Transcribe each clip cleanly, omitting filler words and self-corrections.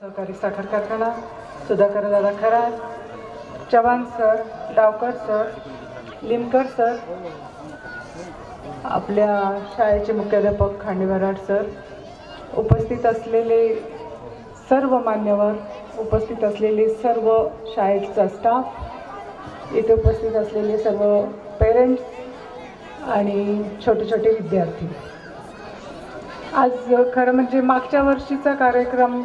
सहकारी साखर कारखाना, Sudhakar Dada Kharat, Chavan sir, Dawkar sir, Limkar sir, आपल्या शाळेचे मुख्याध्यापक खांडेवराड सर, उपस्थित असलेले सर्व मान्यवर, उपस्थित असलेले सर्व शाळेचा स्टाफ, इथे उपस्थित असलेले सर्व पेरेंट्स आणि छोटे छोटे विद्यार्थी. आज खरं म्हणजे मागच्या वर्षीचा कार्यक्रम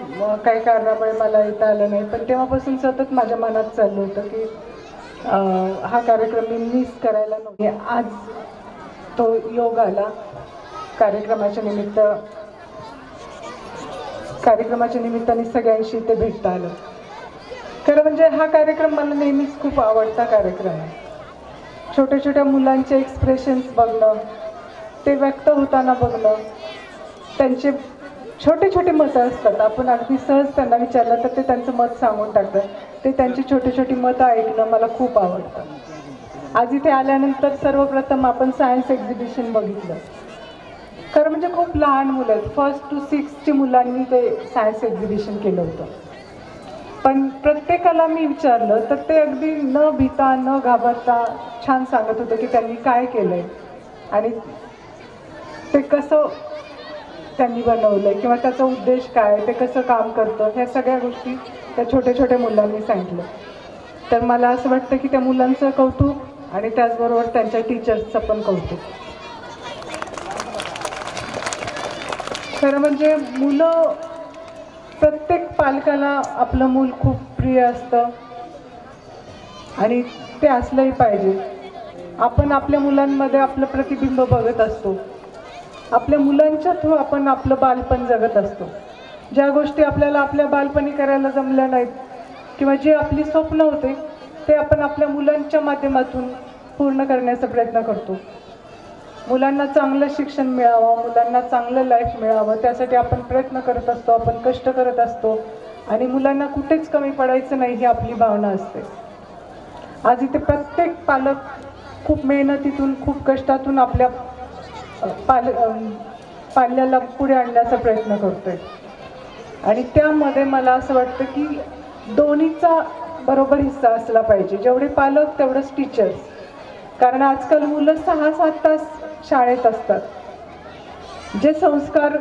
काही कारणामुळे मला येता आलं नाही, पण तेव्हापासून सतत माझ्या मनात चाललं होतं की हा कार्यक्रम मी मिस करायला नको. आज तो योग आला. कार्यक्रमाच्या निमित्ताने सगळ्यांशी ते भेटता आलं. खरं म्हणजे हा कार्यक्रम मला नेहमीच खूप आवडता कार्यक्रम आहे. छोट्या छोट्या मुलांचे एक्सप्रेशन्स बघणं, ते व्यक्त होताना बघणं, त्यांचे छोटे छोटे मतं असतात. आपण अगदी सहज त्यांना विचारलं तर ते त्यांचं मत सांगून टाकतात. ते त्यांची छोटी छोटी मतं ऐकणं मला खूप आवडतं. आज इथे आल्यानंतर सर्वप्रथम आपण सायन्स एक्झिबिशन बघितलं. खरं म्हणजे खूप लहान मुलं आहेत, 1st to 6ची मुलांनी ते सायन्स एक्झिबिशन केलं होतं. पण प्रत्येकाला मी विचारलं तर ते अगदी न भीता न घाबरता छान सांगत होते की त्यांनी काय केलं आहे आणि ते कसं त्यांनी बनवलं किंवा त्याचा उद्देश काय, ते कसं काम करतं, ह्या सगळ्या गोष्टी त्या छोट्या छोट्या मुलांनी सांगितलं. तर मला असं वाटतं की त्या मुलांचं कौतुक आणि त्याचबरोबर त्यांच्या टीचर्सचं पण कौतुक. खरं म्हणजे मुलं, प्रत्येक पालकाला आपलं मूल खूप प्रिय असतं आणि ते असलंही पाहिजे. आपण आपल्या मुलांमध्ये आपलं प्रतिबिंब बघत असतो. आपल्या मुलांच्या थ्रू आपण आपलं बालपण जगत असतो. ज्या गोष्टी आपल्याला आपल्या बालपणी करायला जमल्या नाहीत किंवा जे आपली स्वप्न होते ते आपण आपल्या मुलांच्या माध्यमातून पूर्ण करण्याचा प्रयत्न करतो. मुलांना चांगलं शिक्षण मिळावं, मुलांना चांगलं लाईफ मिळावं, त्यासाठी आपण प्रयत्न करत असतो, आपण कष्ट करत असतो आणि मुलांना कुठेच कमी पडायचं नाही ही आपली भावना असते. आज इथे प्रत्येक पालक खूप मेहनतीतून, खूप कष्टातून आपल्या पाल्याला पुढे आणण्याचा प्रयत्न करतोय आणि त्यामध्ये मला असं वाटतं की दोन्हीचा बरोबर हिस्सा असला पाहिजे. जेवढे पालक तेवढंच टीचर्स. कारण आजकाल मुलं 6-7 तास शाळेत असतात. जे संस्कार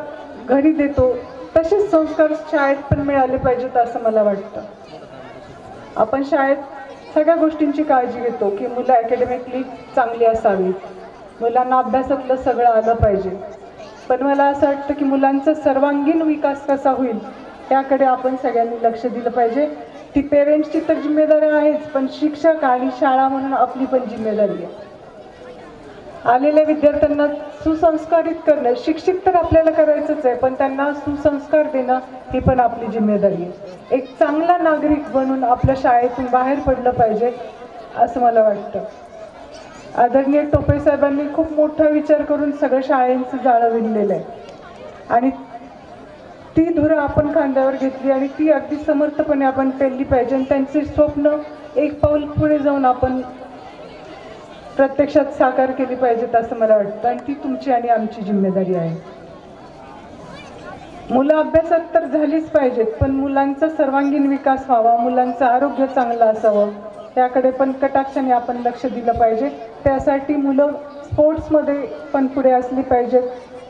घरी देतो तसेच संस्कार शाळेत पण मिळाले पाहिजेत असं मला वाटतं. आपण शाळेत सगळ्या गोष्टींची काळजी घेतो की मुलं अकॅडमिकली चांगली असावीत, मुलांना अभ्यासातलं सगळं आलं पाहिजे, पण मला असं वाटतं की मुलांचा सर्वांगीण विकास कसा होईल त्याकडे आपण सगळ्यांनी लक्ष दिलं पाहिजे. ती पेरेंट्सची तर जिम्मेदारी आहेच, पण शिक्षक आणि शाळा म्हणून आपली पण जिम्मेदारी आहे. आलेल्या विद्यार्थ्यांना सुसंस्कारित करणं, शिक्षित तर आपल्याला करायचंच आहे, पण त्यांना सुसंस्कार देणं ही पण आपली जिम्मेदारी आहे. एक चांगला नागरिक बनून आपल्या शाळेतून बाहेर पडलं पाहिजे असं मला वाटतं. आदरणीय टोपे साहेबांनी खूप मोठा विचार करून सगळं शाळेंचं जाळं विणलेलं आहे आणि ती धुरं आपण खांद्यावर घेतली आणि ती अगदी समर्थपणे आपण पेलली पाहिजे आणि त्यांचे स्वप्न एक पाऊल पुढे जाऊन आपण प्रत्यक्षात साकार केली पाहिजेत असं मला वाटतं आणि ती तुमची आणि आमची जिम्मेदारी आहे. मुलं अभ्यासात तर झालीच पाहिजेत, पण मुलांचा सर्वांगीण विकास व्हावा, मुलांचं आरोग्य चांगलं असावं त्याकडे पण कटाक्षाने आपण लक्ष दिलं पाहिजे. त्यासाठी मुलं स्पोर्ट्समध्ये पण पुढे असली पाहिजेत,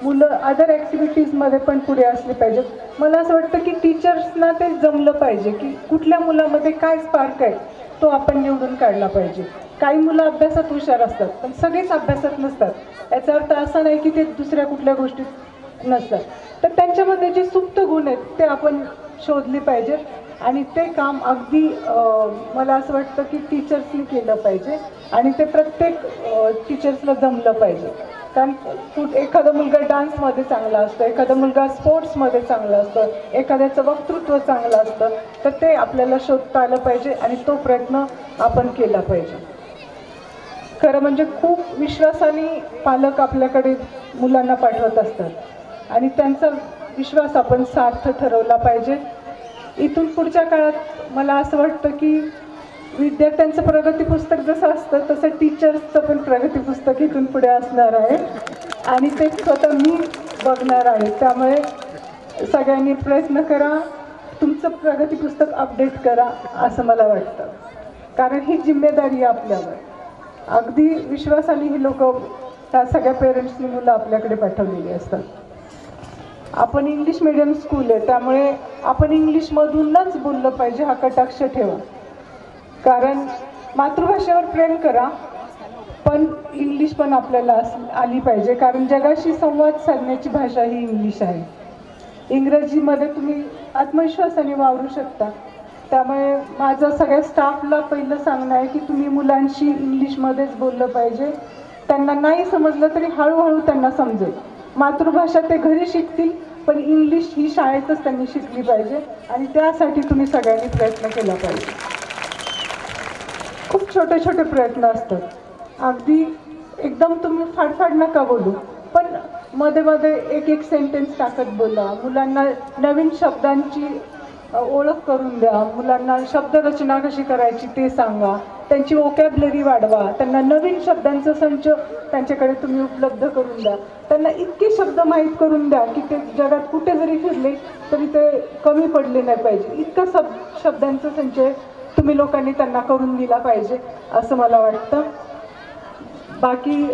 मुलं अदर ॲक्टिव्हिटीजमध्ये पण पुढे असली पाहिजेत. मला असं वाटतं की टीचर्सना ते जमलं पाहिजे की कुठल्या मुलामध्ये काय स्पार्क आहे तो आपण निवडून काढला पाहिजे. काही मुलं अभ्यासात हुशार असतात पण सगळेच अभ्यासात नसतात. याचा अर्थ असा नाही की ते दुसऱ्या कुठल्या गोष्टीत नसतात. तर त्यांच्यामध्ये जे सुप्त गुण आहेत ते आपण शोधले पाहिजेत आणि ते काम अगदी मला असं वाटतं की टीचर्सनी केलं पाहिजे आणि ते प्रत्येक टीचर्सला जमलं पाहिजे. कारण एखादा मुलगा डान्समध्ये चांगला असतो, एखादा मुलगा स्पोर्ट्समध्ये चांगला असतं, एखाद्याचं वक्तृत्व चांगलं असतं, तर ते आपल्याला शोधता आलं पाहिजे आणि तो प्रयत्न आपण केला पाहिजे. खरं म्हणजे खूप विश्वासाने पालक आपल्याकडे मुलांना पाठवत असतात आणि त्यांचा विश्वास आपण सार्थ ठरवला पाहिजे. इथून पुढच्या काळात मला असं वाटतं की विद्यार्थ्यांचं प्रगती पुस्तक जसं असतं तसं टीचर्सचं पण प्रगती पुस्तक इथून पुढे असणार आहे आणि ते स्वतः मी बघणार आहे. त्यामुळे सगळ्यांनी प्रयत्न करा, तुमचं प्रगती पुस्तक अपडेट करा असं मला वाटतं, कारण ही जिम्मेदारी आहे आपल्यावर. अगदी विश्वासाने ही लोक, त्या सगळ्या पेरेंट्सनी मुलं आपल्याकडे पाठवलेली असतात. आपण इंग्लिश मीडियम स्कूल आहे, त्यामुळे आपण इंग्लिशमधूनच बोललं पाहिजे हा कटाक्ष ठेवा. कारण मातृभाषेवर प्रेम करा, पण इंग्लिश पण आपल्याला आली पाहिजे, कारण जगाशी संवाद साधण्याची भाषा ही इंग्लिश आहे. इंग्रजीमध्ये तुम्ही आत्मविश्वासाने वावरू शकता. त्यामुळे माझं सगळ्या स्टाफला पहिलं सांगणं आहे की तुम्ही मुलांशी इंग्लिशमध्येच बोललं पाहिजे. त्यांना नाही समजलं तरी हळूहळू त्यांना समजेल. मातृभाषा ते घरी शिकतील, पण इंग्लिश ही शाळेतच त्यांनी शिकली पाहिजे, आणि त्यासाठी तुम्ही सगळ्यांनी प्रयत्न केला पाहिजे. खूप छोटे छोटे प्रयत्न असतात. अगदी एकदम तुम्ही फाडफाड नका बोलू, पण मध्ये मध्ये एक एक सेंटेन्स टाकत बोला. मुलांना नवीन शब्दांची ओळख करून द्या. मुलांना शब्दरचना कशी करायची ते सांगा. त्यांची वोकॅब्लरी वाढवा. त्यांना नवीन शब्दांचा संच त्यांच्याकडे तुम्ही उपलब्ध करून द्या. त्यांना इतके शब्द माहीत करून द्या की ते जगात कुठे जरी फिरले तरी ते कमी पडले नाही पाहिजे. इतका शब्दांचा संचय तुम्ही लोकांनी त्यांना करून दिला पाहिजे असं मला वाटतं. बाकी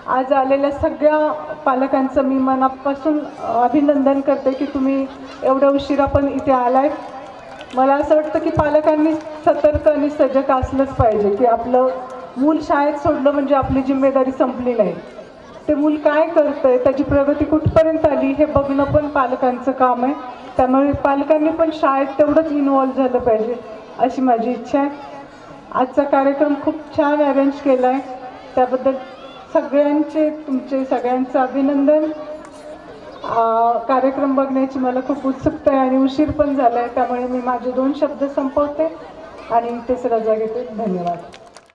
आज आलेल्या सगळ्या पालकांचं मी मनापासून अभिनंदन करते की तुम्ही एवढ्या उशिरा पण इथे आलाय. मला असं वाटतं की पालकांनी सतर्क आणि सजग असलंच पाहिजे की आपलं मूल शाळेत सोडलं म्हणजे आपली जिम्मेदारी संपली नाही. ते मूल काय करतंय, त्याची प्रगती कुठपर्यंत आली हे बघणं पण पालकांचं काम आहे. त्यामुळे पालकांनी पण शाळेत तेवढंच इन्व्हॉल्व झालं पाहिजे अशी माझी इच्छा आहे. आजचा कार्यक्रम खूप छान अरेंज केला आहे, त्याबद्दल तुमचे सगळ्यांचं अभिनंदन. कार्यक्रम बघण्याची मला खूप उत्सुकता आहे आणि उशीर पण झाला आहे, त्यामुळे मी माझे 2 शब्द संपवते आणि तिसरा रजा घेते. धन्यवाद.